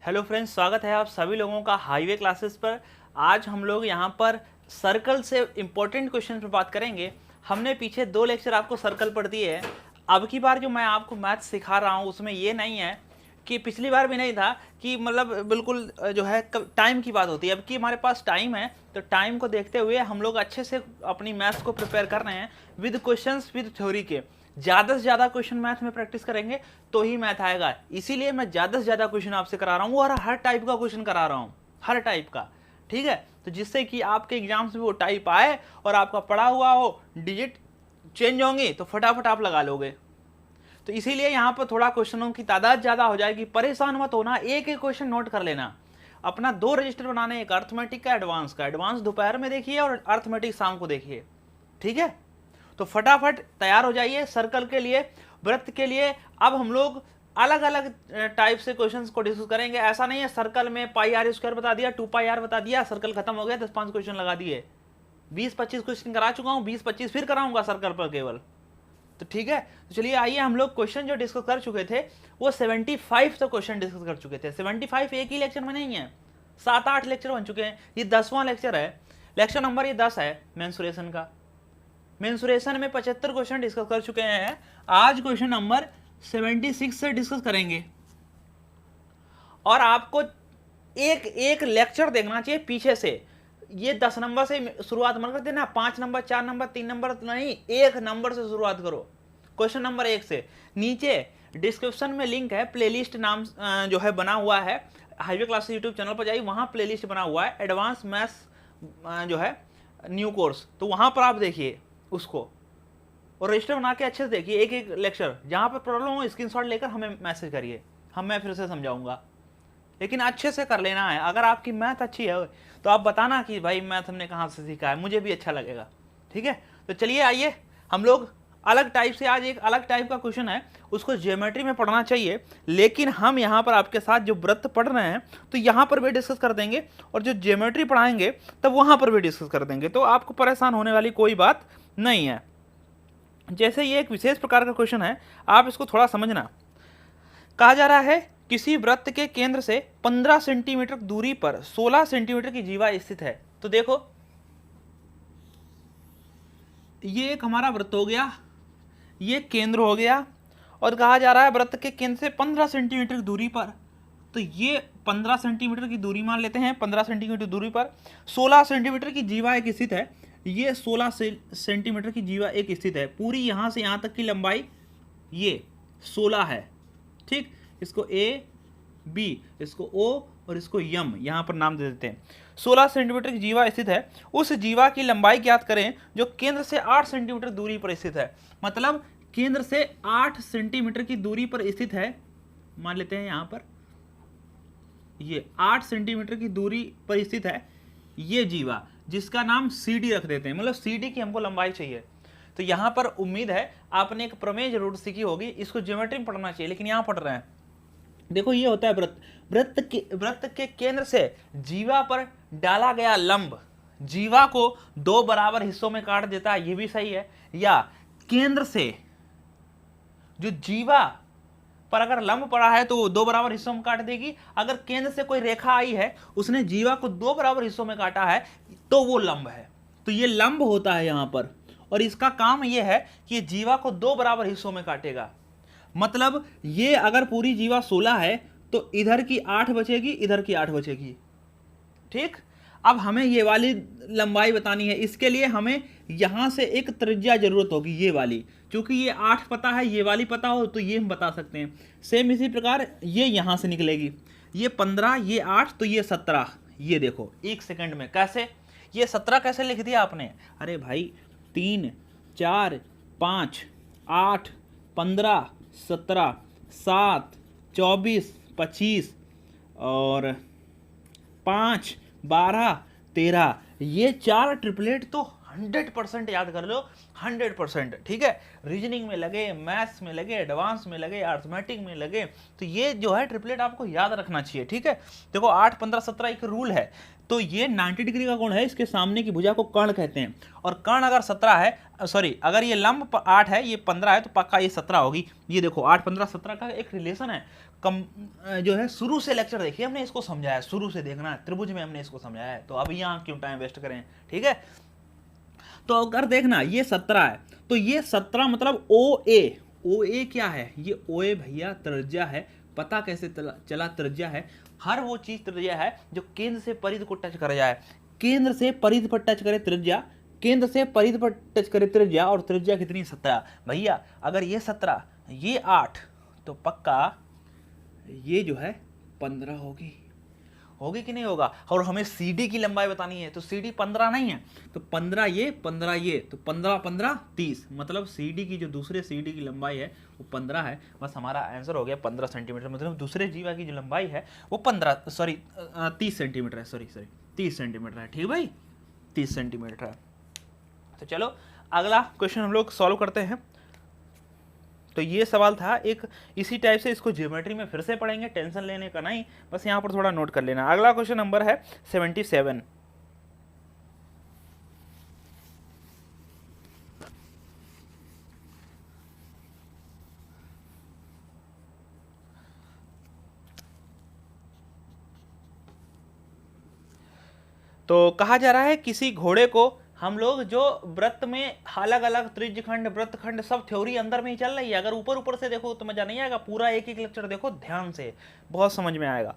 Hello friends, स्वागत है आप सभी लोगों का हाईवे क्लासेस पर। आज हम लोग यहाँ पर सर्कल से इम्पोर्टेंट क्वेश्चन पर बात करेंगे। हमने पीछे 2 लेक्चर आपको सर्कल पर दिए हैं। अब की बार जो मैं आपको मैथ सिखा रहा हूँ उसमें ये नहीं है कि पिछली बार भी नहीं था कि मतलब बिल्कुल जो है टाइम की बात होती है। अब कि हमारे पास टाइम है तो टाइम को देखते हुए हम लोग अच्छे से अपनी मैथ्स को प्रिपेयर कर रहे हैं विद क्वेश्चंस विद थ्योरी के। ज़्यादा से ज़्यादा क्वेश्चन मैथ में प्रैक्टिस करेंगे तो ही मैथ आएगा। इसीलिए मैं ज़्यादा से ज़्यादा क्वेश्चन आपसे करा रहा हूँ और हर टाइप का क्वेश्चन करा रहा हूँ, हर टाइप का। ठीक है, तो जिससे कि आपके एग्जाम्स में वो टाइप आए और आपका पढ़ा हुआ हो, डिजिट चेंज होंगी तो फटाफट आप लगा लोगे। तो इसीलिए यहाँ पर थोड़ा क्वेश्चनों की तादाद ज़्यादा हो जाएगी। परेशान मत होना, एक एक क्वेश्चन नोट कर लेना। अपना 2 रजिस्टर बनाने, एक अर्थमेटिक का, एडवांस का। एडवांस दोपहर में देखिए और अर्थमेटिक शाम को देखिए। ठीक है, तो फटाफट तैयार हो जाइए सर्कल के लिए, वृत्त के लिए। अब हम लोग अलग अलग टाइप से क्वेश्चंस को डिस्कस करेंगे। ऐसा नहीं है सर्कल में पाई आर स्क्वायर बता दिया, 2 पाई आर बता दिया, सर्कल खत्म हो गया, 10-5 क्वेश्चन लगा दिए। 20-25 क्वेश्चन करा चुका हूँ, 20-25 फिर कराऊंगा सर्कल पर केवल। तो ठीक है, तो चलिए आइए हम लोग क्वेश्चन जो डिस्कस कर चुके थे वो 75 तक क्वेश्चन डिस्कस कर चुके थे। 75 एक ही लेक्चर में नहीं है, 7-8 लेक्चर बन चुके हैं। ये 10वां लेक्चर है। लेक्चर नंबर ये 10 है मेंसुरेशन का। मेंसुरेशन में 75 क्वेश्चन डिस्कस कर चुके हैं। आज क्वेश्चन नंबर 76 से डिस्कस करेंगे और आपको एक एक लेक्चर देखना चाहिए पीछे से। ये 10 नंबर से शुरुआत मत कर देना, 5 नंबर, 4 नंबर, 3 नंबर नहीं, 1 नंबर से शुरुआत करो। क्वेश्चन नंबर 1 से। नीचे डिस्क्रिप्शन में लिंक है, प्लेलिस्ट नाम जो है बना हुआ है। हाईवे क्लासेस यूट्यूब चैनल पर जाइए, वहाँ प्लेलिस्ट बना हुआ है एडवांस मैथ्स जो है न्यू कोर्स। तो वहाँ पर आप देखिए उसको और रजिस्टर बना के अच्छे से देखिए एक एक लेक्चर। जहाँ पर प्रॉब्लम हो स्क्रीनशॉट लेकर हमें मैसेज करिए, मैं फिर से समझाऊंगा। लेकिन अच्छे से कर लेना है। अगर आपकी मैथ अच्छी है तो आप बताना कि भाई मैथ हमने कहाँ से सीखा है, मुझे भी अच्छा लगेगा। ठीक है, तो चलिए आइए हम लोग अलग टाइप से, आज एक अलग टाइप का क्वेश्चन है, उसको ज्योमेट्री में पढ़ना चाहिए। लेकिन हम यहाँ पर आपके साथ जो वृत्त पढ़ रहे हैं तो यहाँ पर भी डिस्कस कर देंगे और जो ज्योमेट्री पढ़ाएंगे तब वहाँ पर भी डिस्कस कर देंगे। तो आपको परेशान होने वाली कोई बात नहीं है। जैसे ये एक विशेष प्रकार का क्वेश्चन है, आप इसको थोड़ा समझना। कहा जा रहा है किसी वृत्त के केंद्र से 15 सेंटीमीटर दूरी पर 16 सेंटीमीटर की जीवा स्थित है। तो देखो ये एक हमारा वृत्त हो गया, ये केंद्र हो गया और कहा जा रहा है वृत्त के केंद्र से 15 सेंटीमीटर दूरी पर। तो ये 15 सेंटीमीटर की दूरी मान लेते हैं। 15 सेंटीमीटर दूरी पर 16 सेंटीमीटर की जीवा एक स्थित है। ये 16 सेंटीमीटर की जीवा एक स्थित है। पूरी यहाँ से यहाँ तक की लंबाई ये 16 है। ठीक, इसको ए बी, इसको ओ और इसको यम यहाँ पर नाम दे देते हैं। 16 सेंटीमीटर की जीवा स्थित है। उस जीवा की लंबाई ज्ञात करें जो केंद्र से 8 सेंटीमीटर दूरी पर स्थित है। मतलब केंद्र से 8 सेंटीमीटर की दूरी पर स्थित है। मान लेते हैं यहाँ पर ये 8 सेंटीमीटर की दूरी पर स्थित है ये जीवा, जिसका नाम सी डी रख देते हैं। मतलब सी डी की हमको लंबाई चाहिए। तो यहाँ पर उम्मीद है आपने एक प्रमेय जरूर सीखी होगी, इसको ज्योमेट्री में पढ़ना चाहिए लेकिन यहाँ पढ़ रहे हैं। देखो ये होता है वृत्त। वृत्त के केंद्र से जीवा पर डाला गया लंब जीवा को 2 बराबर हिस्सों में काट देता है, ये भी सही है। या केंद्र से जो जीवा पर अगर लंब पड़ा है तो 2 बराबर हिस्सों में काट देगी। अगर केंद्र से कोई रेखा आई है, उसने जीवा को 2 बराबर हिस्सों में काटा है तो वो लंब है। तो ये लंब होता है यहाँ पर और इसका काम ये है कि जीवा को 2 बराबर हिस्सों में काटेगा। मतलब ये अगर पूरी जीवा 16 है तो इधर की 8 बचेगी, इधर की 8 बचेगी। ठीक, अब हमें ये वाली लंबाई बतानी है। इसके लिए हमें यहां से एक त्रिज्या जरूरत होगी, ये वाली। क्योंकि ये 8 पता है, ये वाली पता हो तो ये हम बता सकते हैं। सेम इसी प्रकार ये यहां से निकलेगी, ये 15, ये 8, तो ये 17। ये देखो 1 सेकंड में कैसे ये 17 कैसे लिख दिया आपने? अरे भाई 3, 4, 5, 8, 15, 17, 7, 24, 25 और 5, 12, 13, ये 4 ट्रिपलेट तो 100% याद कर लो, 100%। ठीक है, रीजनिंग में लगे, मैथ्स में लगे, एडवांस में लगे, अर्थमेटिक में लगे, तो ये जो है ट्रिपलेट आपको याद रखना चाहिए। ठीक है, देखो 8, 15, 17 एक रूल है। तो ये 90 डिग्री का कोण है, इसके सामने की भुजा को कर्ण कहते हैं। और कर्ण अगर 17 है, सॉरी अगर ये लंब 8 है, ये 15 है, तो पक्का ये 17 होगी। ये देखो 8, 15, 17 का एक रिलेशन है। कम जो है शुरू से लेक्चर देखिए, हमने इसको समझाया, शुरू से देखना है, त्रिभुज में हमने इसको समझाया है, तो अब यहाँ क्यों टाइम वेस्ट करें, ठीक है। तो अगर देखना ये 17 है, तो ये 17 मतलब ओ ए क्या है, ये ओ ए भैया त्रिज्या है। पता कैसे चला त्रिज्या है, हर वो चीज त्रिज्या है जो केंद्र से परिध को टच कर जाए, केंद्र से परिध पर टच करे त्रिज्या, केंद्र से परिध पर टच करे त्रिज्या, और त्रिज्या कितनी 17 भैया। अगर ये 17 ये 8 तो पक्का ये जो है 15 होगी कि नहीं होगा। और हमें CD की लंबाई बतानी है, तो CD 15 नहीं है, तो 15 ये तो 15 15 30, मतलब CD की जो दूसरे CD की लंबाई है वो 15 है। बस हमारा आंसर हो गया 15 सेंटीमीटर, मतलब दूसरे जीवा की जो लंबाई है वो 30 सेंटीमीटर है, सॉरी 30 सेंटीमीटर है, ठीक भाई 30 सेंटीमीटर है। तो चलो अगला क्वेश्चन हम लोग सॉल्व करते हैं। तो ये सवाल था एक इसी टाइप से, इसको ज्योमेट्री में फिर से पढ़ेंगे, टेंशन लेने का नहीं, बस यहाँ पर थोड़ा नोट कर लेना। अगला क्वेश्चन नंबर है 77। तो कहा जा रहा है किसी घोड़े को, हम लोग जो वृत्त में अलग अलग त्रिज्यखंड वृत्तखंड सब थ्योरी अंदर में ही चल रही है, अगर ऊपर ऊपर से देखो तो मजा नहीं आएगा, पूरा एक एक लेक्चर देखो ध्यान से, बहुत समझ में आएगा।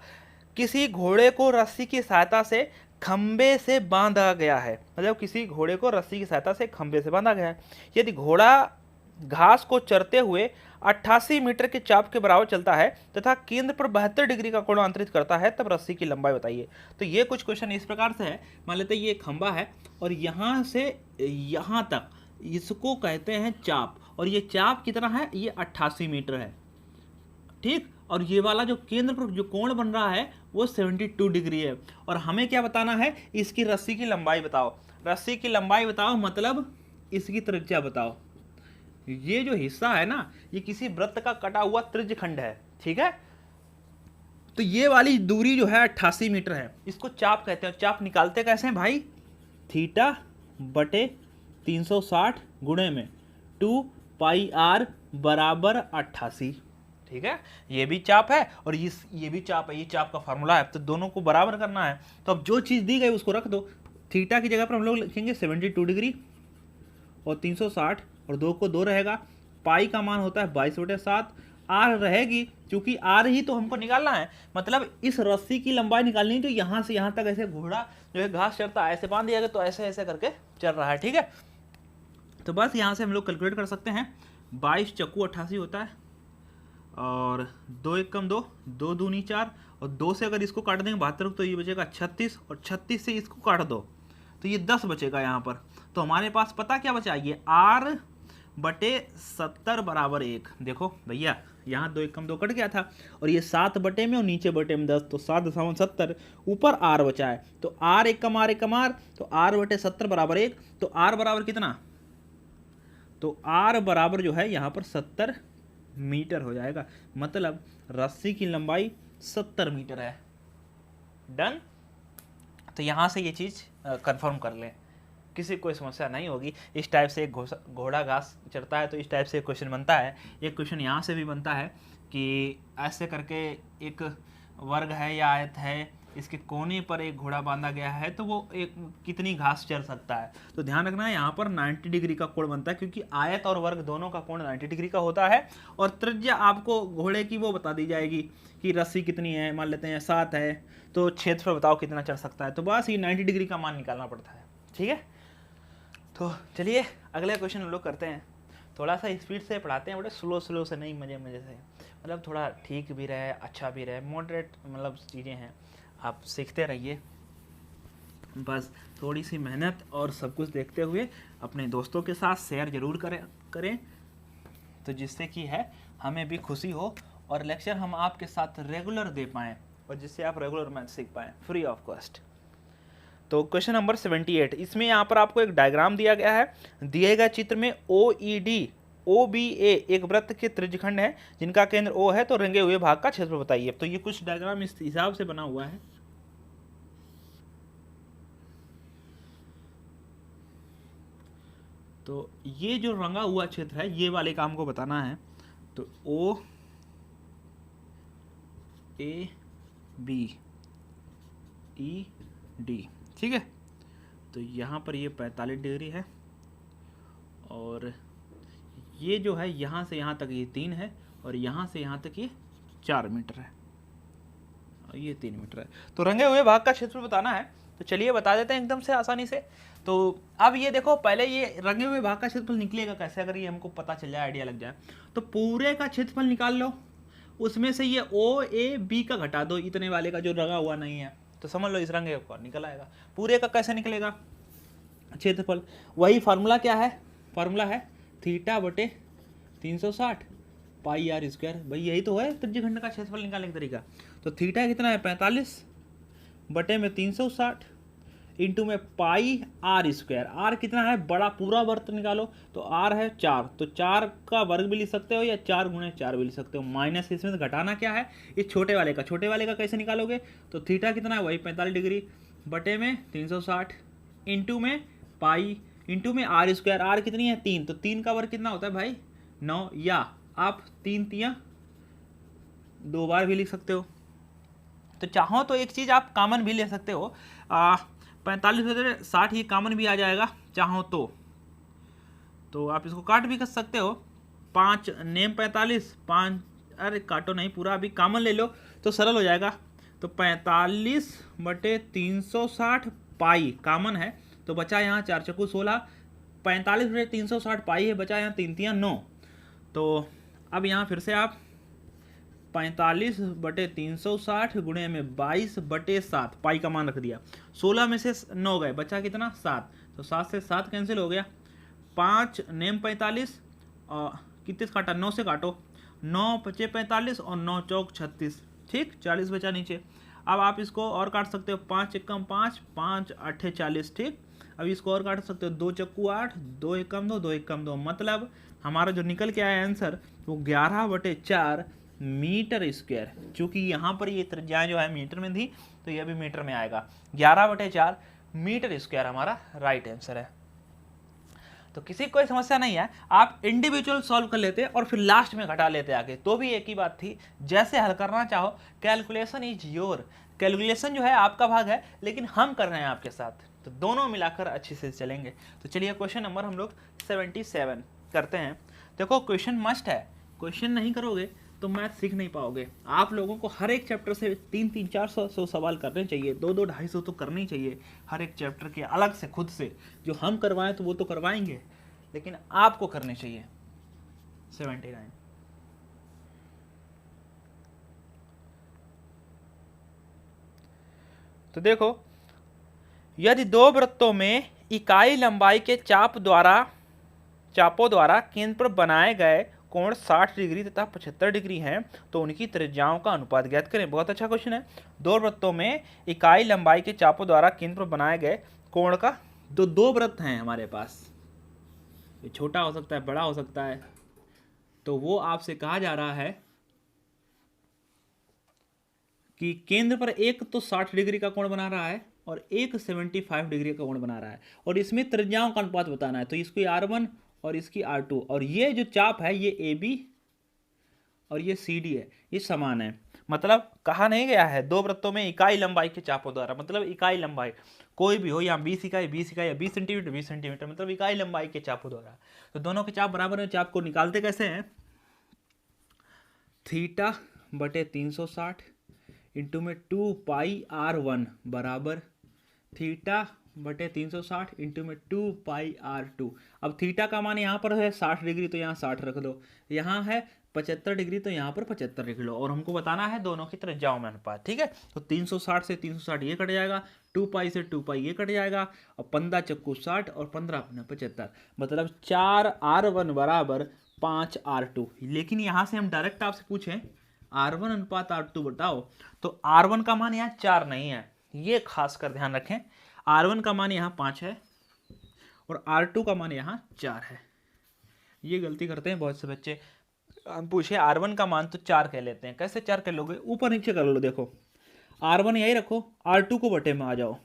किसी घोड़े को रस्सी की सहायता से खंबे से बांधा गया है, मतलब किसी घोड़े को रस्सी की सहायता से खंबे से बांधा गया है। यदि घोड़ा घास को चरते हुए 88 मीटर के चाप के बराबर चलता है तथा केंद्र पर 72 डिग्री का कोण अंतरित करता है, तब रस्सी की लंबाई बताइए। तो ये कुछ क्वेश्चन इस प्रकार से है, मान लेते हैं ये खंबा है और यहाँ से यहाँ तक इसको कहते हैं चाप, और ये चाप कितना है, ये 88 मीटर है, ठीक। और ये वाला जो केंद्र पर जो कोण बन रहा है वो 72 डिग्री है, और हमें क्या बताना है, इसकी रस्सी की लंबाई बताओ। रस्सी की लंबाई बताओ मतलब इसकी त्रिज्या बताओ। ये जो हिस्सा है ना, ये किसी वृत्त का कटा हुआ त्रिज्यखंड है, ठीक है। तो ये वाली दूरी जो है 88 मीटर है, इसको चाप कहते हैं। चाप निकालते कैसे हैं भाई, थीटा बटे 360 गुणे में 2 पाई आर बराबर 88, ठीक है। ये भी चाप है और ये भी चाप है, ये चाप का फार्मूला है, तो दोनों को बराबर करना है। तो अब जो चीज़ दी गई उसको रख दो, थीटा की जगह पर हम लोग लिखेंगे 72 डिग्री और 360 और 2 को 2 रहेगा, पाई का मान होता है 22/7, आर रहेगी, क्योंकि आर ही तो हमको निकालना है, मतलब इस रस्सी की लंबाई निकालनी है। तो यहाँ से यहाँ तक ऐसे घोड़ा जो है घास चरता है, ऐसे बांध दिया गया तो ऐसे ऐसे करके चल रहा है, ठीक है। तो बस यहाँ से हम लोग कैलकुलेट कर सकते हैं, 22 चक्कू 88 होता है, और 2 1 कम 2, 2 दूनी 4, और 2 से अगर इसको काट देंगे 72 तो ये बचेगा 36, और 36 से इसको काट दो तो ये 10 बचेगा यहाँ पर। तो हमारे पास पता क्या बचा, ये R बटे 70 बराबर 1। देखो भैया यहाँ 2 1 कम 2 कट गया था, और ये 7 बटे में और नीचे बटे में 10, तो 7.70 ऊपर R बचा है, तो R 1 कम R 1 कम R, तो R बटे 70 बराबर 1, तो R बराबर कितना, तो R बराबर जो है यहाँ पर 70 मीटर हो जाएगा, मतलब रस्सी की लंबाई 70 मीटर है। डन। तो यहाँ से ये चीज़ कंफर्म कर लें, किसी कोई समस्या नहीं होगी। इस टाइप से एक घोड़ा घास चरता है तो इस टाइप से क्वेश्चन बनता है। एक क्वेश्चन यहाँ से भी बनता है कि ऐसे करके एक वर्ग है या आयत है, इसके कोने पर एक घोड़ा बांधा गया है, तो वो एक कितनी घास चर सकता है। तो ध्यान रखना है यहाँ पर 90 डिग्री का कोण बनता है, क्योंकि आयत और वर्ग दोनों का कोण 90 डिग्री का होता है। और त्रिज्या आपको घोड़े की वो बता दी जाएगी कि रस्सी कितनी है, मान लेते हैं 7 है, तो क्षेत्रफल बताओ कितना चढ़ सकता है। तो बस ये 90 डिग्री का मान निकालना पड़ता है, ठीक है। तो चलिए अगले क्वेश्चन हम लोग करते हैं। थोड़ा सा स्पीड से पढ़ाते हैं, बड़े स्लो से नहीं, मज़े से, मतलब थोड़ा ठीक भी रहे, अच्छा भी रहे, मॉडरेट मतलब चीज़ें हैं, आप सीखते रहिए। बस थोड़ी सी मेहनत और सब कुछ देखते हुए अपने दोस्तों के साथ शेयर ज़रूर करें तो जिससे कि है हमें भी खुशी हो और लेक्चर हम आपके साथ रेगुलर दे पाएँ, और जिससे आप रेगुलर मैथ सीख पाएँ फ्री ऑफ कॉस्ट। तो क्वेश्चन नंबर 78, इसमें यहाँ पर आपको एक डायग्राम दिया गया है। दिए गए चित्र में OED OBA एक वृत्त के त्रिज्यखंड है जिनका केंद्र O है, तो रंगे हुए भाग का क्षेत्रफल बताइए। तो ये कुछ डायग्राम इस हिसाब से बना हुआ है। तो ये जो रंगा हुआ क्षेत्र है, ये वाले का हमको बताना है। तो ए बी ई डी, ठीक है। तो यहाँ पर ये 45 डिग्री है और ये जो है यहाँ से यहाँ तक ये 3 है और यहाँ से यहाँ तक ये 4 मीटर है और ये 3 मीटर है। तो रंगे हुए भाग का क्षेत्रफल बताना है, तो चलिए बता देते हैं एकदम से आसानी से। तो अब ये देखो, पहले ये रंगे हुए भाग का क्षेत्रफल निकलेगा कैसे, अगर ये हमको पता चल जाए, आइडिया लग जाए। तो पूरे का क्षेत्रफल निकाल लो, उसमें से ये ओ ए बी का घटा दो, इतने वाले का जो रंगा हुआ नहीं है, तो समझ लो इस रंगे का निकल आएगा। पूरे का कैसे निकलेगा क्षेत्रफल, वही फार्मूला क्या है, फार्मूला है थीटा बटे 360 पाई आर स्क्वायर। भाई यही तो है त्रिज्यखंड का क्षेत्रफल निकालने का तरीका। तो थीटा कितना है 45 बटे में 360 इंटू में पाई आर स्क्वायर। आर कितना है, बड़ा पूरा वर्ग निकालो, तो आर है 4, तो 4 का वर्ग भी लिख सकते हो या 4 गुणे 4 भी लिख सकते हो। माइनस इसमें से घटाना क्या है, इस छोटे वाले का। छोटे वाले का कैसे निकालोगे, तो थीटा कितना है वही 45 डिग्री बटे में 360 इंटू में पाई इंटू में आर स्क्वायर। आर कितनी है 3, तो 3 का वर्ग कितना होता है भाई 9, या आप 3 तियां 2 बार भी लिख सकते हो। तो चाहो तो एक चीज़ आप कॉमन भी ले सकते हो, 45 बटे 60 ये कॉमन भी आ जाएगा चाहो तो आप इसको काट भी कर सकते हो। 5 नेम 45 5, अरे काटो नहीं, पूरा अभी कॉमन ले लो तो सरल हो जाएगा। तो 45 बटे 360 पाई कॉमन है, तो बचा यहाँ 4 चक्कू 16, 45 बटे 360 पाई है, बचा यहाँ 3 तियां 9। तो अब यहाँ फिर से आप 45 बटे 360 गुणे में 22 बटे 7, पाई का मान रख दिया, 16 में से 9 गए, बचा कितना 7, तो 7 से 7 कैंसिल हो गया। 5 नेम 45 और कितने से काटा 9 से काटो, 9 पचे 45 और 9 चौक 36, ठीक 40 बचा नीचे। अब आप इसको और काट सकते हो, 5 एकम 5 5 8 40, ठीक। अब इसको और काट सकते हो, 2 चक्कू 8 2 एकम 2 2 एकम 2, मतलब हमारा जो निकल के आया आंसर वो 11 बटे 4 मीटर स्क्वायर। चूंकि यहाँ पर ये त्रिज्याएं जो है मीटर में थी, तो ये भी मीटर में आएगा। 11 बटे 4 मीटर स्क्वायर हमारा राइट आंसर है। तो किसी कोई समस्या नहीं है, आप इंडिविजुअल सॉल्व कर लेते और फिर लास्ट में घटा लेते आगे, तो भी एक ही बात थी। जैसे हल करना चाहो, कैलकुलेशन इज योर, कैलकुलेशन जो है आपका भाग है, लेकिन हम कर रहे हैं आपके साथ, तो दोनों मिलाकर अच्छे से चलेंगे। तो चलिए क्वेश्चन नंबर हम लोग 77 करते हैं। देखो क्वेश्चन मस्ट है, क्वेश्चन नहीं करोगे तो मैथ सीख नहीं पाओगे। आप लोगों को हर एक चैप्टर से 300-400 सवाल करने चाहिए, 200-250 तो करने चाहिए हर एक चैप्टर के अलग से, खुद से। जो हम करवाएं तो वो तो करवाएंगे, लेकिन आपको करने चाहिए। 79 तो देखो, यदि दो वृत्तों में इकाई लंबाई के चापों द्वारा केंद्र पर बनाए गए कोण 60 डिग्री तथा 75 डिग्री हैं, तो उनकी त्रिज्याओं का अनुपात ज्ञात करें। बहुत अच्छा क्वेश्चन है। दो वृत्तों में इकाई लंबाई के चापों द्वारा केंद्र पर बनाए गए कोण का, दो वृत्त हैं हमारे पास, ये छोटा हो सकता है बड़ा हो सकता है, तो वो आपसे कहा जा रहा है कि केंद्र पर एक तो 60 डिग्री का कोण बना रहा है और एक 75 डिग्री का कोण बना रहा है, और इसमें त्रिज्याओं का अनुपात बताना है। तो इसकी R1 और इसकी R2, और ये जो चाप है ये AB और ये CD है, ये समान है। मतलब कहा नहीं गया है दो वृत्तों में इकाई लंबाई के चापों द्वारा, मतलब इकाई लंबाई कोई भी हो, यहाँ 20 इकाई या 20 सेंटीमीटर 20 सेंटीमीटर, मतलब इकाई लंबाई के चापों द्वारा। तो दोनों के चाप बराबर है। चाप को निकालते कैसे हैं, थीटा बटे 360 इंटू में 2 पाई R1 बराबर थीटा बटे 360 इंटू में 2 पाई R2। अब थीटा का मान यहाँ पर है 60 डिग्री, तो यहाँ 60 रख दो, यहाँ है 75 डिग्री, तो यहाँ पर 75 लिख लो, और हमको बताना है दोनों की त्रिज्याओं में अनुपात, ठीक है। तो 360 से 360 ये कट जाएगा, 2 पाई से 2 पाई ये कट जाएगा, और 15 चक्कू 60 और 15 अपना 75, मतलब 4 R1 बराबर 5 R2। लेकिन यहाँ से हम डायरेक्ट आपसे पूछें R1 अनुपात R2 बताओ, तो R1 का मान यहाँ 4 नहीं है, ये खास कर ध्यान रखें। R1 का मान यहाँ 5 है और R2 का मान यहाँ 4 है। ये गलती करते हैं बहुत से बच्चे, हम पूछे R1 का मान तो 4 कह लेते हैं। कैसे 4 कह लोगे, ऊपर नीचे कर लो। देखो R1 यही रखो, R2 को बटे में आ जाओ,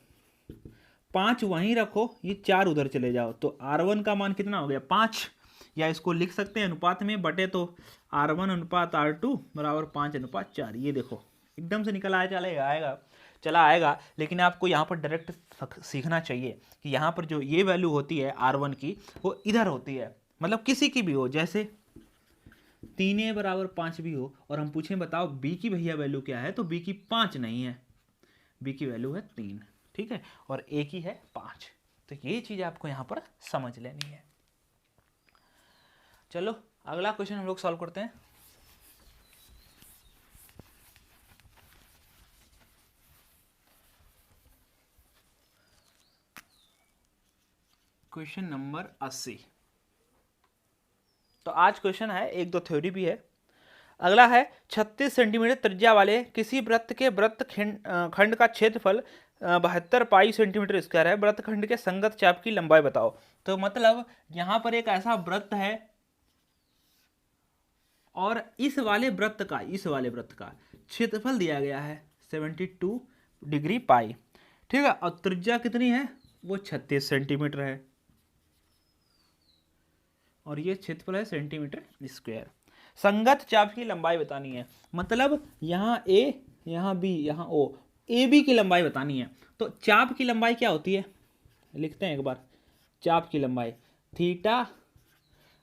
5 वहीं रखो, ये 4 उधर चले जाओ, तो R1 का मान कितना हो गया 5, या इसको लिख सकते हैं अनुपात में बटे, तो R1 अनुपात R2 बराबर 5 अनुपात 4। ये देखो एकदम से निकल आया चलेगा आएगा चला आएगा, लेकिन आपको यहाँ पर डायरेक्ट सीखना चाहिए कि यहाँ पर जो ये वैल्यू होती है R1 की वो इधर होती है, मतलब किसी की भी हो, जैसे 3a बराबर 5 भी हो और हम पूछें बताओ b की भैया वैल्यू क्या है, तो b की 5 नहीं है, b की वैल्यू है 3, ठीक है, और a की है 5। तो ये चीज़ आपको यहाँ पर समझ लेनी है। चलो अगला क्वेश्चन हम लोग सॉल्व करते हैं। Question number 80। तो आज क्वेश्चन है, एक दो थ्योरी भी है। अगला है 36 सेंटीमीटर त्रिज्या वाले किसी वृत्त के वृत्त खंड का क्षेत्रफल 72 पाई सेंटीमीटर स्क्वायर है, वृत्त खंड के संगत चाप की लंबाई बताओ। तो मतलब यहाँ पर एक ऐसा वृत्त है और इस वाले वृत्त का क्षेत्रफल दिया गया है 72 डिग्री पाई, ठीक है, और त्रिज्या कितनी है, वो 36 सेंटीमीटर है और ये क्षेत्रफल है सेंटीमीटर स्क्वायर। संगत चाप की लंबाई बतानी है, मतलब यहाँ ए, यहाँ बी, यहाँ ओ, ए बी की लंबाई बतानी है। तो चाप की लंबाई क्या होती है, लिखते हैं एक बार। चाप की लंबाई थीटा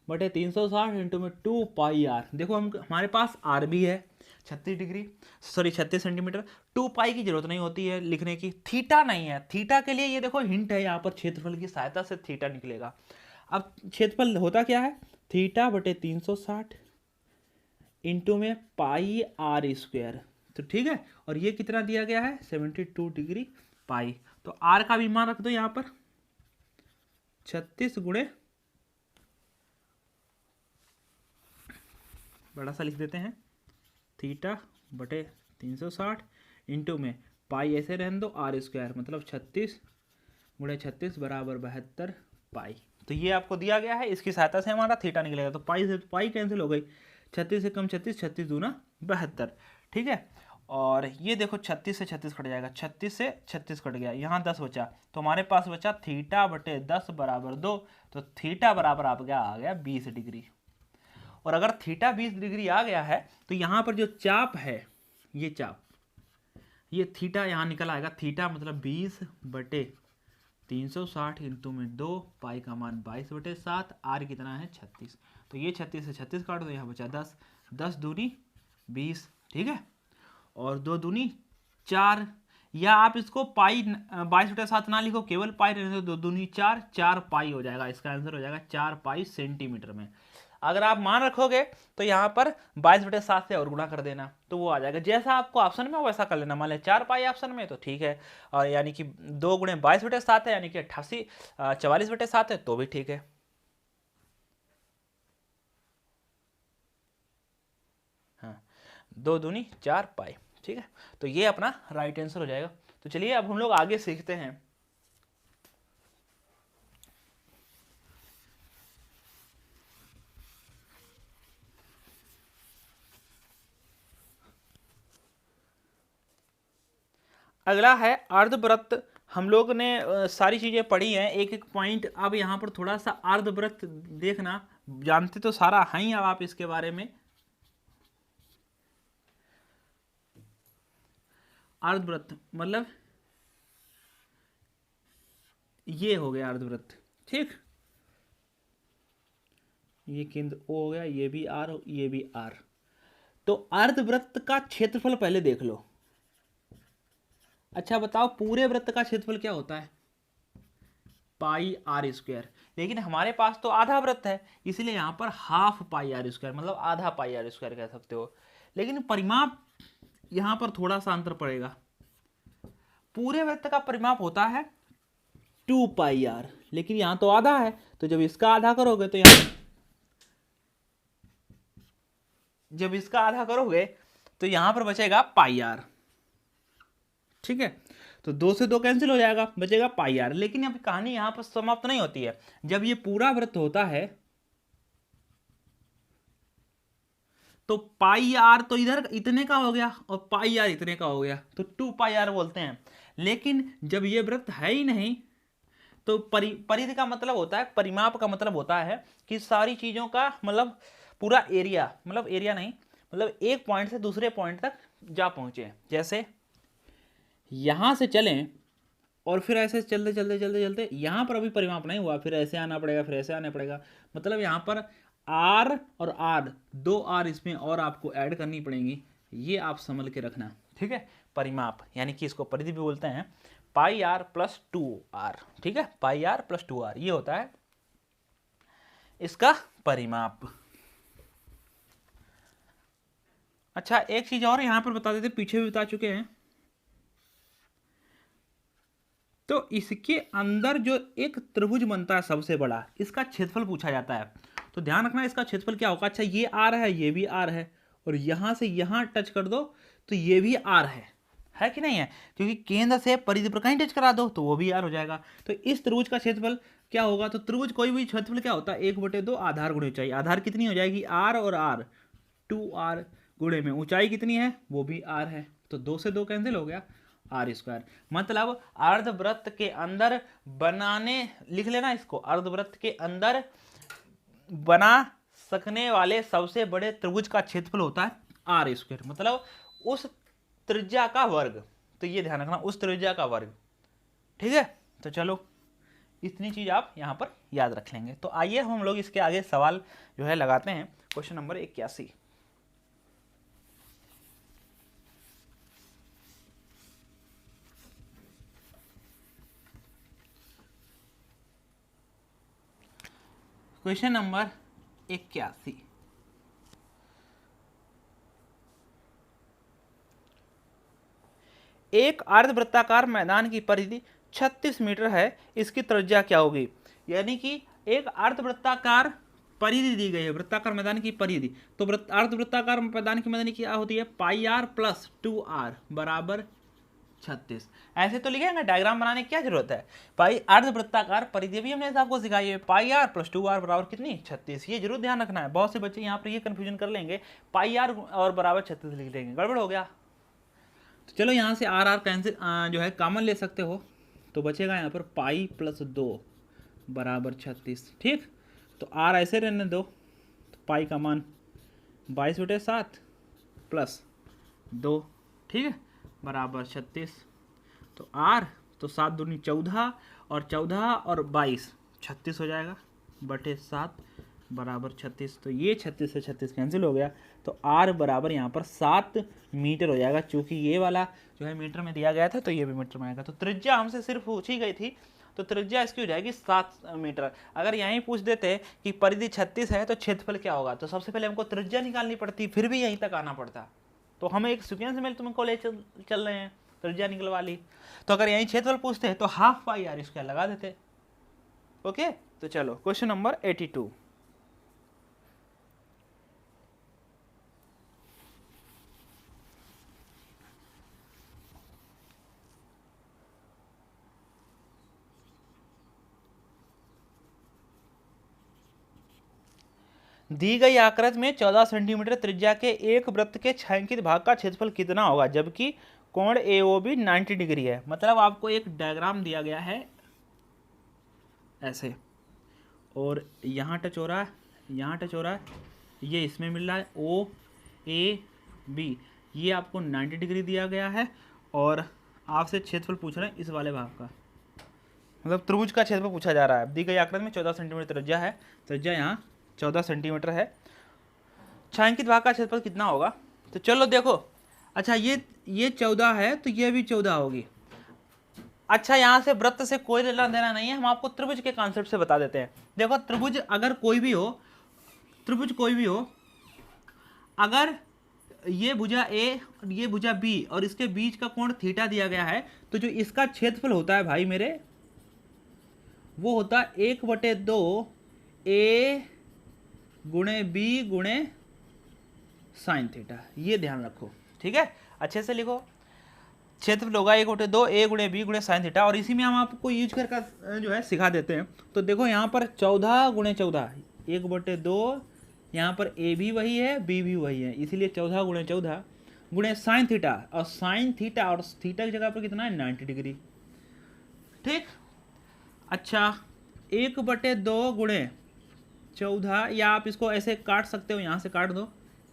बटे 360 इंटू में 2 पाई आर। देखो हमारे पास आर भी है 36 सेंटीमीटर, 2 पाई की जरूरत नहीं होती है लिखने की, थीटा नहीं है, थीटा के लिए ये देखो हिंट है, यहाँ पर क्षेत्रफल की सहायता से थीटा निकलेगा। अब क्षेत्रफल होता क्या है, थीटा बटे 360 इंटू में पाई आर स्क्वायर, तो ठीक है, और ये कितना दिया गया है 72 डिग्री पाई। तो आर का भी मान रख दो यहाँ पर 36 गुणे, बड़ा सा लिख देते हैं, थीटा बटे 360 इंटू में पाई ऐसे रहने दो आर स्क्वायर, मतलब 36 गुणे 36 बराबर 72 पाई। तो ये आपको दिया गया है, इसकी सहायता से हमारा थीटा निकलेगा। तो पाई से पाई कैंसिल हो गई, 36 से कम 36, 36 दूना 72, ठीक है। और ये देखो 36 से 36 कट जाएगा, 36 से 36 कट गया, यहाँ 10 बचा, तो हमारे पास बचा थीटा बटे 10 बराबर 2। तो थीटा बराबर आप क्या आ गया 20 डिग्री। और अगर थीटा 20 डिग्री आ गया है तो यहाँ पर जो चाप है, ये चाप, ये थीटा यहाँ निकल आएगा, थीटा मतलब 20 बटे 360 इंटू में 2, पाई का मान 22 बटे 7, आर कितना है 36। तो ये 36 से 36 काट दो, यहाँ बचा 10, 10 दूनी 20, ठीक है, और 2 दूनी 4, या आप इसको पाई 22 बटे 7 ना लिखो, केवल पाई रहने दो, 2 दूनी 4, 4 पाई हो जाएगा, इसका आंसर हो जाएगा 4 पाई सेंटीमीटर में। अगर आप मान रखोगे तो यहाँ पर 22 बटे 7 से और गुणा कर देना, तो वो आ जाएगा, जैसा आपको ऑप्शन में हो वैसा कर लेना। मान लें 4 पाई ऑप्शन में तो ठीक है, और यानी कि 2 गुणे 22 बटे 7 है, यानी कि 44 बटे 7 है, तो भी ठीक है। हाँ, 2 दूनी 4 पाई, ठीक है, तो ये अपना राइट आंसर हो जाएगा। तो चलिए अब हम लोग आगे सीखते हैं। अगला है अर्धवृत्त। हम लोग ने सारी चीजें पढ़ी हैं, एक एक पॉइंट। अब यहाँ पर थोड़ा सा अर्धवृत्त देखना, जानते तो सारा हैं ही अब आप इसके बारे में। अर्धवृत्त मतलब ये हो गया अर्धवृत्त, ठीक, ये केंद्र O हो गया, ये भी R, ये भी R। तो अर्धवृत्त का क्षेत्रफल पहले देख लो। अच्छा बताओ पूरे वृत्त का क्षेत्रफल क्या होता है, पाई आर स्क्वायर, लेकिन हमारे पास तो आधा वृत्त है, इसलिए यहां पर हाफ पाई आर स्क्वायर, मतलब आधा पाई आर स्क्वायर कह सकते हो। लेकिन परिमाप यहां पर थोड़ा सा अंतर पड़ेगा। पूरे वृत्त का परिमाप होता है 2 पाई आर, लेकिन यहां तो आधा है, तो जब इसका आधा करोगे तो यहां, जब इसका आधा करोगे तो यहां पर बचेगा पाई आर, ठीक है। तो 2 से 2 कैंसिल हो जाएगा, बचेगा पाई आर। लेकिन अब कहानी यहां पर समाप्त नहीं होती है। जब ये पूरा वृत्त होता है तो पाई आर तो इधर इतने का हो गया और पाई आर इतने का हो गया, तो 2 पाई आर बोलते हैं। लेकिन जब ये वृत्त है ही नहीं तो परिधि का मतलब होता है, परिमाप का मतलब होता है कि सारी चीजों का मतलब पूरा एरिया, मतलब एरिया नहीं, मतलब एक पॉइंट से दूसरे पॉइंट तक जा पहुंचे। जैसे यहां से चलें और फिर ऐसे चलते चलते चलते चलते यहाँ पर अभी परिमाप नहीं हुआ, फिर ऐसे आना पड़ेगा, फिर ऐसे आना पड़ेगा, मतलब यहाँ पर आर और आर, दो आर इसमें और आपको ऐड करनी पड़ेंगी। ये आप समझ के रखना, ठीक है। परिमाप यानी कि इसको परिधि भी बोलते हैं, पाई आर प्लस 2r, ठीक है, पाई आर प्लस 2r, ये होता है इसका परिमाप। अच्छा एक चीज और यहाँ पर बता देते, पीछे भी बता चुके हैं। तो इसके अंदर जो एक त्रिभुज बनता है सबसे बड़ा, इसका क्षेत्रफल पूछा जाता है। तो ध्यान रखना इसका क्षेत्रफल क्या होगा। अच्छा ये आर है, ये भी आर है, और यहां से यहां टच कर दो तो ये भी आर है कि नहीं है, क्योंकि केंद्र से परिधि पर कहीं टच करा दो तो वो भी आर हो जाएगा। तो इस त्रिभुज का क्षेत्रफल क्या होगा। तो त्रिभुज कोई भी क्षेत्रफल क्या होता है, 1/2 आधार गुणे ऊंचाई। आधार कितनी हो जाएगी, आर और आर, 2r गुणे में ऊंचाई कितनी है, वो भी आर है। तो 2 से 2 कैंसिल हो गया, आर स्क्वायर। मतलब अर्धवृत्त के अंदर बनाने, लिख लेना इसको, अर्धवृत्त के अंदर बना सकने वाले सबसे बड़े त्रिभुज का क्षेत्रफल होता है आर स्क्वायर, मतलब उस त्रिज्या का वर्ग। तो ये ध्यान रखना, उस त्रिज्या का वर्ग, ठीक है। तो चलो इतनी चीज आप यहां पर याद रख लेंगे। तो आइए हम लोग इसके आगे सवाल जो है लगाते हैं। Question number 81। क्वेश्चन नंबर 81, एक अर्धवृत्ताकार मैदान की परिधि 36 मीटर है, इसकी त्रिज्या क्या होगी। यानी कि एक अर्धवृत्ताकार परिधि दी गई है, वृत्ताकार मैदान की परिधि। तो अर्धवृत्ताकार मैदान की मैदान क्या होती है, पाई आर प्लस 2r बराबर 36। ऐसे तो लिखेंगे, डायग्राम बनाने की क्या जरूरत है। पाई अर्धवृत्ताकार परिधि भी हमने आपको सिखाई है, पाई आर प्लस 2r बराबर कितनी, 36। ये जरूर ध्यान रखना है। बहुत से बच्चे यहाँ पर ये कंफ्यूजन कर लेंगे, पाई आर और बराबर 36 लिख देंगे, गड़बड़ हो गया। तो चलो यहाँ से आर कैंसिल जो है कॉमन ले सकते हो, तो बचेगा यहाँ पर पाई प्लस 2 बराबर 36, ठीक। तो आर ऐसे रहने दो, तो पाई का मान 22/7 प्लस 2, ठीक है, बराबर 36। तो आर तो 7 दूनी 14, और 14 और 22 36 हो जाएगा, बटे 7 बराबर 36। तो ये 36 से 36 कैंसिल हो गया। तो आर बराबर यहाँ पर 7 मीटर हो जाएगा, चूंकि ये वाला जो है मीटर में दिया गया था, तो ये भी मीटर में आएगा। तो त्रिज्या हमसे सिर्फ पूछी गई थी, तो त्रिज्या इसकी हो जाएगी 7 मीटर। अगर यहीं पूछ देते कि परिधि 36 है तो क्षेत्रफल क्या होगा, तो सबसे पहले हमको त्रिज्या निकालनी पड़ती, फिर भी यहीं तक आना पड़ता। तो हमें एक सीक्वेंस में तुमको ले चल रहे हैं, त्रिज्या निकलवा ली। तो अगर यहीं क्षेत्रफल पूछते तो हाफ पाई आर स्क्वायर लगा देते। ओके, तो चलो क्वेश्चन नंबर 82। दी गई आकृति में 14 सेंटीमीटर त्रिज्या के एक वृत्त के छायांकित भाग का क्षेत्रफल कितना होगा, जबकि कोण AOB 90 डिग्री है। मतलब आपको एक डायग्राम दिया गया है ऐसे, और यहाँ टच हो रहा है, यहाँ टच हो रहा है, ये इसमें मिल रहा है OAB, ये आपको 90 डिग्री दिया गया है, और आपसे क्षेत्रफल पूछ रहे हैं इस वाले भाग का, मतलब त्रिभुज का क्षेत्रफल पूछा जा रहा है। दी गई आकृति में 14 सेंटीमीटर त्रिज्या है, त्रिज्या यहाँ 14 सेंटीमीटर है, छायांकित भाग का क्षेत्रफल कितना होगा। तो चलो देखो, अच्छा ये 14 है तो ये भी 14 होगी। अच्छा यहाँ से वृत्त से कोई लेना देना नहीं है, हम आपको त्रिभुज के कॉन्सेप्ट से बता देते हैं। देखो त्रिभुज अगर कोई भी हो, त्रिभुज कोई भी हो, अगर ये भुजा A और ये भुजा B और इसके बीच का कोण थीटा दिया गया है, तो जो इसका क्षेत्रफल होता है भाई मेरे, वो होता है 1/2 A गुणे B गुणे साइन थीटा। ये ध्यान रखो, ठीक है, अच्छे से लिखो। क्षेत्रफल होगा 1/2 A गुणे B गुणे साइन थीटा, और इसी में हम आपको यूज करके जो है सिखा देते हैं। तो देखो यहाँ पर 14 गुणे 14, 1/2, यहाँ पर A भी वही है, B भी वही है, इसीलिए 14 गुणे 14 गुणे साइन थीटा, और साइन थीटा और थीटा की जगह पर कितना है, 90 डिग्री, ठीक। अच्छा 1/2 गुणे 14, या आप इसको ऐसे काट सकते हो, यहाँ से काट दो,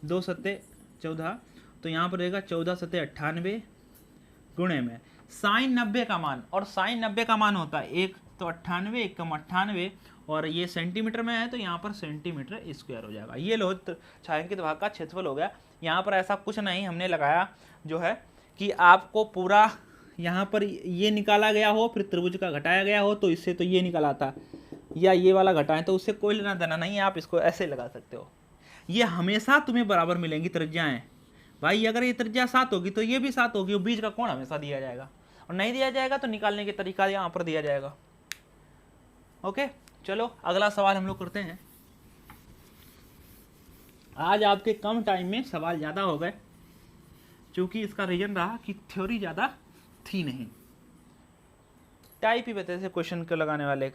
2 सत्ते 14, तो तो यहाँ पर रहेगा 14 सतह 98 गुणे में साइन 90 का मान, और साइन 90 का मान होता है 1 तो 98 1 कम 98, और ये सेंटीमीटर में है तो यहाँ पर सेंटीमीटर स्क्वायर हो जाएगा। ये लो छायांकित भाग का क्षेत्रफल हो गया। यहाँ पर ऐसा कुछ नहीं हमने लगाया जो है कि आपको पूरा यहाँ पर ये निकाला गया हो फिर त्रिभुज का घटाया गया हो तो इससे तो ये निकला था, या ये वाला घटाएं तो उससे कोई लेना देना नहीं है, आप इसको ऐसे लगा सकते हो। ये हमेशा तुम्हें बराबर मिलेंगी त्रिज्याएं भाई। अगर ये त्रिज्या 7 होगी तो ये भी 7 होगी, और बीच का कोण हमेशा दिया जाएगा, और नहीं दिया जाएगा तो निकालने के तरीका यहाँ पर दिया जाएगा। ओके, चलो अगला सवाल हम लोग करते हैं। आज आपके कम टाइम में सवाल ज़्यादा हो गए, क्योंकि इसका रीजन रहा कि थ्योरी ज़्यादा थी नहीं, टाइप ही बता से क्वेश्चन को लगाने वाले।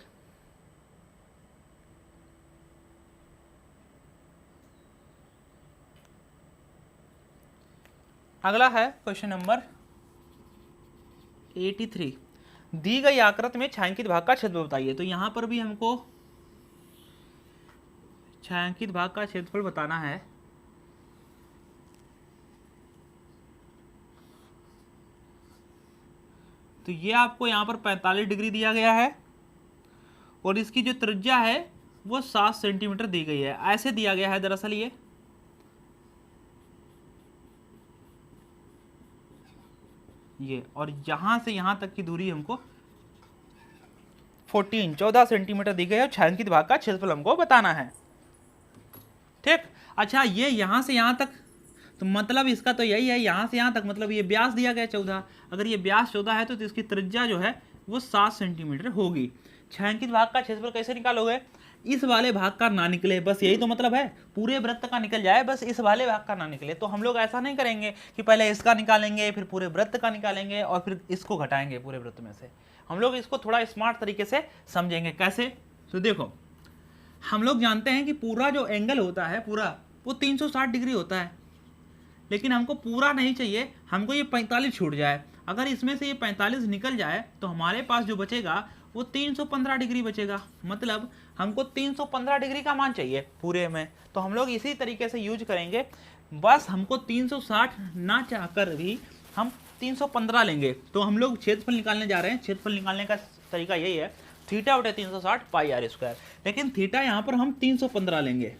अगला है क्वेश्चन नंबर 83। दी गई आकृति में छायांकित भाग का क्षेत्रफल बताइए। तो यहां पर भी हमको छायांकित भाग का क्षेत्रफल बताना है। तो ये आपको यहाँ पर 45 डिग्री दिया गया है, और इसकी जो त्रिज्या है वो 7 सेंटीमीटर दी गई है। ऐसे दिया गया है दरअसल ये, और यहां से यहां तक की दूरी हमको 14 सेंटीमीटर दी गई है, और छायांकित भाग का क्षेत्रफल हमको बताना है। ठीक, अच्छा ये यहां से यहां तक, तो मतलब इसका तो यही है, यहां से यहां तक मतलब ये व्यास दिया गया 14। अगर ये व्यास 14 है तो इसकी त्रिज्या जो है वो 7 सेंटीमीटर होगी। छायांकित भाग का क्षेत्रफल कैसे निकालोगे? इस वाले भाग का ना निकले, बस यही तो मतलब है, पूरे वृत्त का निकल जाए, बस इस वाले भाग का ना निकले। तो हम लोग ऐसा नहीं करेंगे कि पहले इसका निकालेंगे फिर पूरे वृत्त का निकालेंगे और फिर इसको घटाएंगे पूरे वृत्त में से। हम लोग इसको थोड़ा स्मार्ट तरीके से समझेंगे। कैसे? तो देखो, हम लोग जानते हैं कि पूरा जो एंगल होता है पूरा वो 360 डिग्री होता है, लेकिन हमको पूरा नहीं चाहिए, हमको ये 45 छूट जाए। अगर इसमें से ये 45 निकल जाए तो हमारे पास जो बचेगा वो 315 डिग्री बचेगा। मतलब हमको 315 डिग्री का मान चाहिए पूरे में। तो हम लोग इसी तरीके से यूज करेंगे, बस हमको 360 ना चाहकर भी हम 315 लेंगे। तो हम लोग क्षेत्रफल निकालने जा रहे हैं। क्षेत्रफल निकालने का तरीका यही है, थीटा बटे 360 पाई आर स्क्वायर। लेकिन थीटा यहाँ पर हम 315 लेंगे,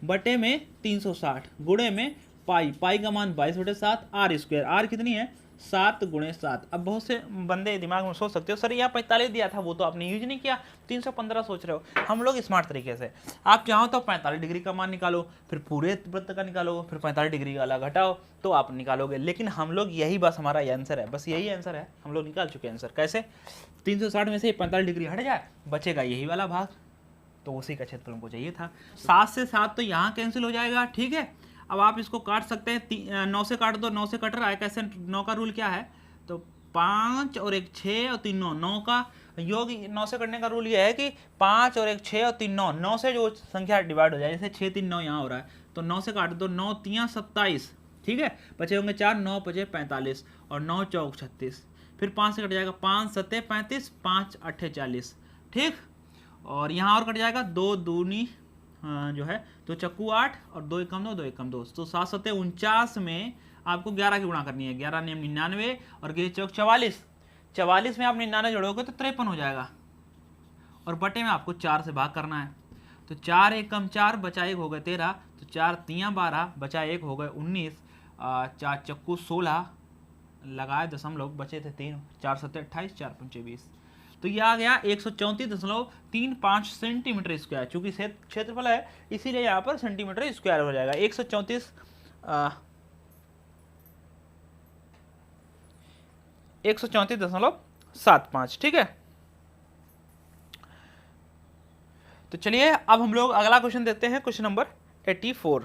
बटे में 360 गुणे में पाई, पाई का मान 22/7 आर स्क्वायर। आर कितनी है? 7 गुणे 7। अब बहुत से बंदे दिमाग में सोच सकते हो सर यहाँ 45 दिया था, वो तो आपने यूज नहीं किया, 315 सोच रहे हो। हम लोग स्मार्ट तरीके से, आप चाहो तो 45 डिग्री का मान निकालो, फिर पूरे वृत्त का निकालो, फिर 45 डिग्री का अलग घटाओ तो आप निकालोगे। लेकिन हम लोग यही बस हमारा आंसर है, बस यही आंसर है, हम लोग निकाल चुके हैं आंसर। कैसे? 360 में से 45 डिग्री हट जाए, बचेगा यही वाला भाग, तो उसी का क्षेत्रफल हमको चाहिए था। 7 से 7 तो यहाँ कैंसिल हो जाएगा, ठीक है। अब आप इसको काट सकते हैं, 9 से काट दो, 9 से कट रहा है। कैसे? 9 का रूल क्या है? तो 5 और 1 6 और 3 9, 9 का योग 9 से करने का रूल ये है कि 5 और 1 6 और 3 9, 9 से जो संख्या डिवाइड हो जाए, जैसे 6 3 9 यहाँ हो रहा है, तो 9 से काट दो, 9 3 27, ठीक है। बचे होंगे 4, 9 5 45 और 9 4 36, फिर 5 से कट जाएगा, 5 7 35, 5 8 40, ठीक। और यहाँ और कट जाएगा, 2 दूनी जो है तो चक्कू 8 और 2 एकम 2, 2 एकम 2, तो 7 7 49 में आपको 11 की गुणा करनी है। 11 ने 99 और 1 चौक 44, 44 में आप 99 जोड़ोगे तो 53 हो जाएगा, और बटे में आपको 4 से भाग करना है। तो 4 एकम 4 बचा 1 हो गए 13, तो 4 3 12 बचा 1 हो गए 19, 4 चक्कू 16 लगाए दशमलव, बचे थे 3, 4 7 28, 4 5 20, तो ये आ गया 134.35 सेंटीमीटर स्क्वायर। चूंकि क्षेत्रफल है इसीलिए यहाँ पर सेंटीमीटर स्क्वायर हो जाएगा। 134.75, ठीक है। तो चलिए अब हम लोग अगला क्वेश्चन देखते हैं, क्वेश्चन नंबर 84।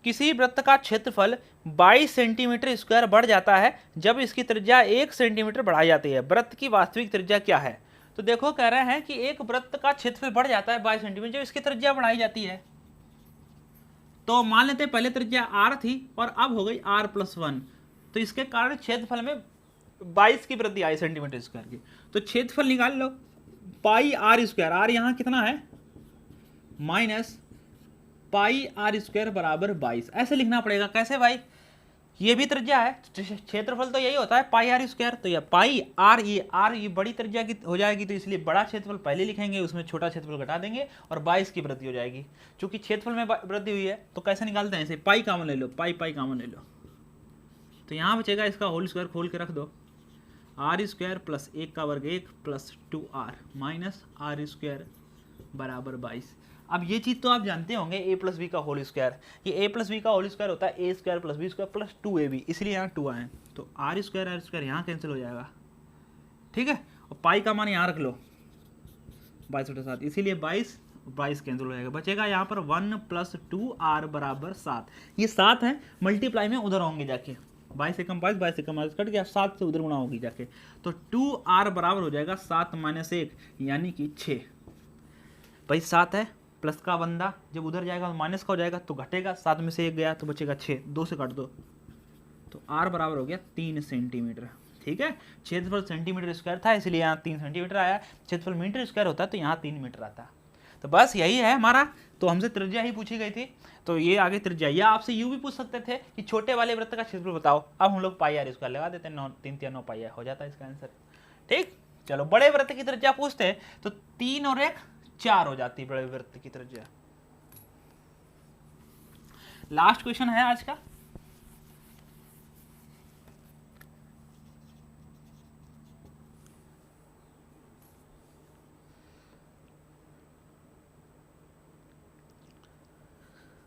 किसी वृत्त का क्षेत्रफल 22 सेंटीमीटर स्क्वायर बढ़ जाता है जब इसकी त्रिज्या 1 सेंटीमीटर बढ़ाई जाती है। वृत्त की वास्तविक त्रिज्या क्या है? तो देखो, कह रहे हैं कि एक वृत्त का क्षेत्रफल बढ़ जाता है 22 सेंटीमीटर जब इसकी त्रिज्या बढ़ाई जाती है। तो मान लेते हैं पहले त्रिज्या r थी और अब हो गई r+1, तो इसके कारण क्षेत्रफल में 22 की वृद्धि आई सेंटीमीटर स्क्वायर की। तो क्षेत्रफल निकाल लो, पाई आर स्क्वायर, आर यहाँ कितना है माइनस पाई आर स्क्वायर बराबर 22, ऐसे लिखना पड़ेगा। कैसे भाई, ये भी त्रिज्या है, क्षेत्रफल तो यही होता है पाई आर स्क्वायर, तो ये पाई आर, ये बड़ी त्रिज्या की हो जाएगी, तो इसलिए बड़ा क्षेत्रफल पहले लिखेंगे, उसमें छोटा क्षेत्रफल घटा देंगे और 22 की वृद्धि हो जाएगी। चूंकि क्षेत्रफल में वृद्धि हुई है तो कैसे निकालते हैं इसे, पाई कॉमन ले लो, पाई कॉमन ले लो, तो यहाँ बचेगा इसका होल स्क्वायर खोल के रख दो, आर स्क्वायर प्लस 1 का वर्ग 1 plus 2r minus are square बराबर 22। अब ये चीज़ तो आप जानते होंगे a प्लस बी का होल स्क्वायर, ये a प्लस बी का होल स्क्वायर होता है a square plus B square plus 2ab, इसलिए यहाँ 2 आए, तो आर स्क्वायर यहाँ कैंसिल हो जाएगा, ठीक है। और पाई का मान यहाँ रख लो 22/7, इसीलिए 22 कैंसिल हो जाएगा, बचेगा यहाँ पर 1 प्लस 2r बराबर 7। ये 7 है, मल्टीप्लाई में उधर होंगे जाके, 22 से कम 22 से कम कट गया, 7 से उधर गुणा होगी जाके, तो 2r बराबर हो जाएगा 7 - 1 यानी कि 6। भाई 7 है, प्लस का बंदा जब उधर जाएगा तो माइनस का हो जाएगा, तो घटेगा, 7 में से 1 गया तो बचेगा 6, 2 से काट दो, तो r बराबर हो गया 3 सेंटीमीटर, ठीक है। क्षेत्रफल सेंटीमीटर स्क्वायर था इसलिए यहाँ 3 सेंटीमीटर आया, क्षेत्रफल मीटर स्क्वायर होता है तो यहाँ 3 मीटर आता। तो बस यही है हमारा, तो हमसे त्रिज्या ही पूछी गई थी, तो ये आगे त्रिज्या, या आपसे यूं भी पूछ सकते थे कि छोटे वाले वृत्त का क्षेत्रफल बताओ, अब हम लोग पाई आर स्क्वायर लगा देते हैं, 3 3 9 पाई आर हो जाता है इसका आंसर, ठीक। चलो बड़े वृत्त की त्रिज्या पूछते हैं तो 3 और 1 4 हो जाती है बड़े वृत्त की त्रिज्या। लास्ट क्वेश्चन है आज का,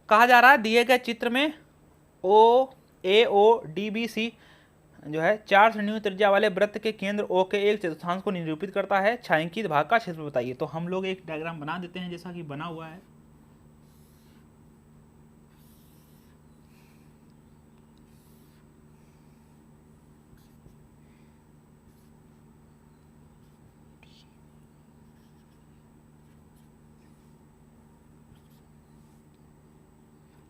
कहा जा रहा है दिए गए चित्र में OAODBC जो है 4 सेंटीमीटर त्रिज्या वाले वृत्त के केंद्र O के एक चतुर्थांश को निरूपित करता है, छायांकित भाग का क्षेत्र बताइए। तो हम लोग एक डायग्राम बना देते हैं जैसा कि बना हुआ है,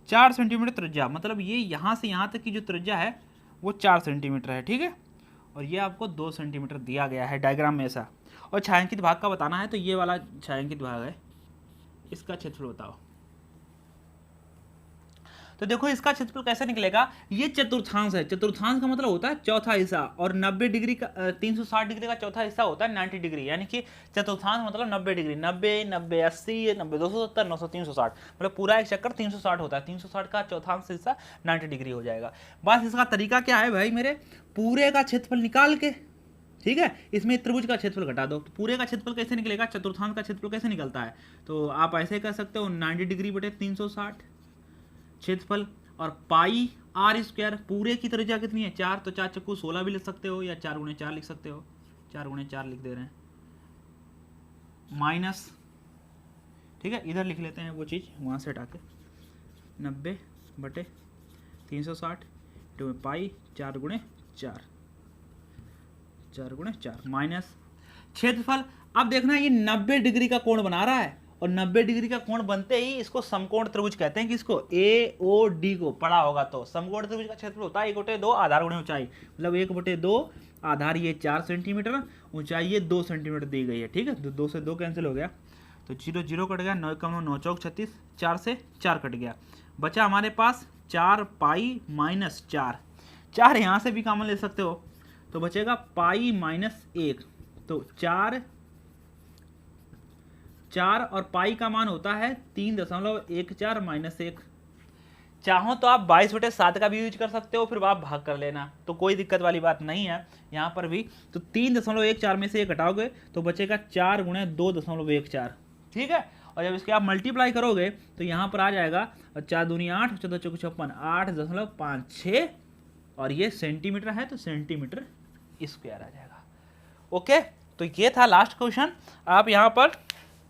चार सेंटीमीटर त्रिज्या, मतलब ये यहाँ से यहाँ तक की जो त्रिज्या है वो 4 सेंटीमीटर है, ठीक है। और ये आपको 2 सेंटीमीटर दिया गया है डायग्राम में ऐसा, और छायांकित भाग का बताना है, तो ये वाला छायांकित भाग है, इसका क्षेत्रफल बताओ। तो देखो इसका क्षेत्रफल कैसे निकलेगा, ये चतुर्थांश है, चतुर्थांश का मतलब होता है चौथा हिस्सा, और 90 डिग्री का 360 डिग्री का चौथा हिस्सा होता है 90 डिग्री, यानी कि चतुर्थांश मतलब 90 डिग्री, 90 90 80 90 270 900 360, मतलब पूरा एक चक्कर 360 होता है, 360 का चौथांश हिस्सा 90 डिग्री हो जाएगा। बस इसका तरीका क्या है भाई मेरे, पूरे का क्षेत्रफल निकाल के, ठीक है, इसमें त्रिभुज का क्षेत्रफल घटा दो, तो पूरे का क्षेत्रफल कैसे निकलेगा, चतुर्थांश का क्षेत्रफल कैसे निकलता है, तो आप ऐसे कर सकते हो 90 डिग्री बटे 360 क्षेत्रफल, और पाई आर स्क्वायर, पूरे की त्रिज्या कितनी है 4, तो 4 चक्कू 16 भी लिख सकते हो, या 4 × 4 लिख सकते हो, 4 × 4 लिख दे रहे हैं, माइनस, ठीक है, इधर लिख लेते हैं वो चीज़ वहाँ से हटा के, 90 बटे 360 तो पाई 4 × 4 4 × 4 माइनस क्षेत्रफल। अब देखना ये 90 डिग्री का कोण बना रहा है, और 90 डिग्री का कोण बनते ही इसको समकोण त्रिभुज कहते हैं, किसको, AOD को पढ़ा होगा तो। समकोण त्रिभुज का क्षेत्रफल होता है 1/2 आधार गुणे ऊंचाई, मतलब 1/2 आधार, ये 4 सेंटीमीटर, ऊंचाई ये 2 सेंटीमीटर दी गई है, ठीक है। 2 से 2 कैंसिल हो गया, तो 0 0 कट गया, 9 × 9 = 9 36, 4 से 4 कट गया, बचा हमारे पास 4 पाई माइनस 4 यहाँ से भी कॉमन ले सकते हो, तो बचेगा पाई माइनस 1, तो 4 और पाई का मान होता है 3.14 - 1। चाहो तो आप 22/7 का भी यूज कर सकते हो, फिर आप भाग कर लेना, तो कोई दिक्कत वाली बात नहीं है यहाँ पर भी। तो 3.14 में से 1 घटाओगे तो बचेगा 4 × 2.14, ठीक है। और जब इसके आप मल्टीप्लाई करोगे तो यहाँ पर आ जाएगा 4 दूनी 8, 14 चौके 56, 8.56, और ये सेंटीमीटर है तो सेंटीमीटर स्क्वायर आ जाएगा। ओके, तो ये था लास्ट क्वेश्चन। आप यहाँ पर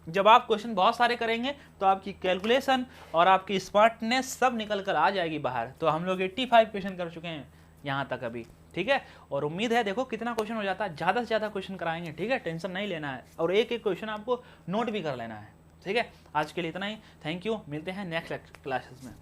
जब आप क्वेश्चन बहुत सारे करेंगे तो आपकी कैलकुलेशन और आपकी स्मार्टनेस सब निकल कर आ जाएगी बाहर। तो हम लोग 85 क्वेश्चन कर चुके हैं यहाँ तक अभी, ठीक है। और उम्मीद है देखो कितना क्वेश्चन हो जाता है, ज़्यादा से ज़्यादा क्वेश्चन कराएंगे, ठीक है, टेंशन नहीं लेना है, और एक एक क्वेश्चन आपको नोट भी कर लेना है, ठीक है। आज के लिए इतना ही, थैंक यू, मिलते हैं नेक्स्ट क्लासेस में।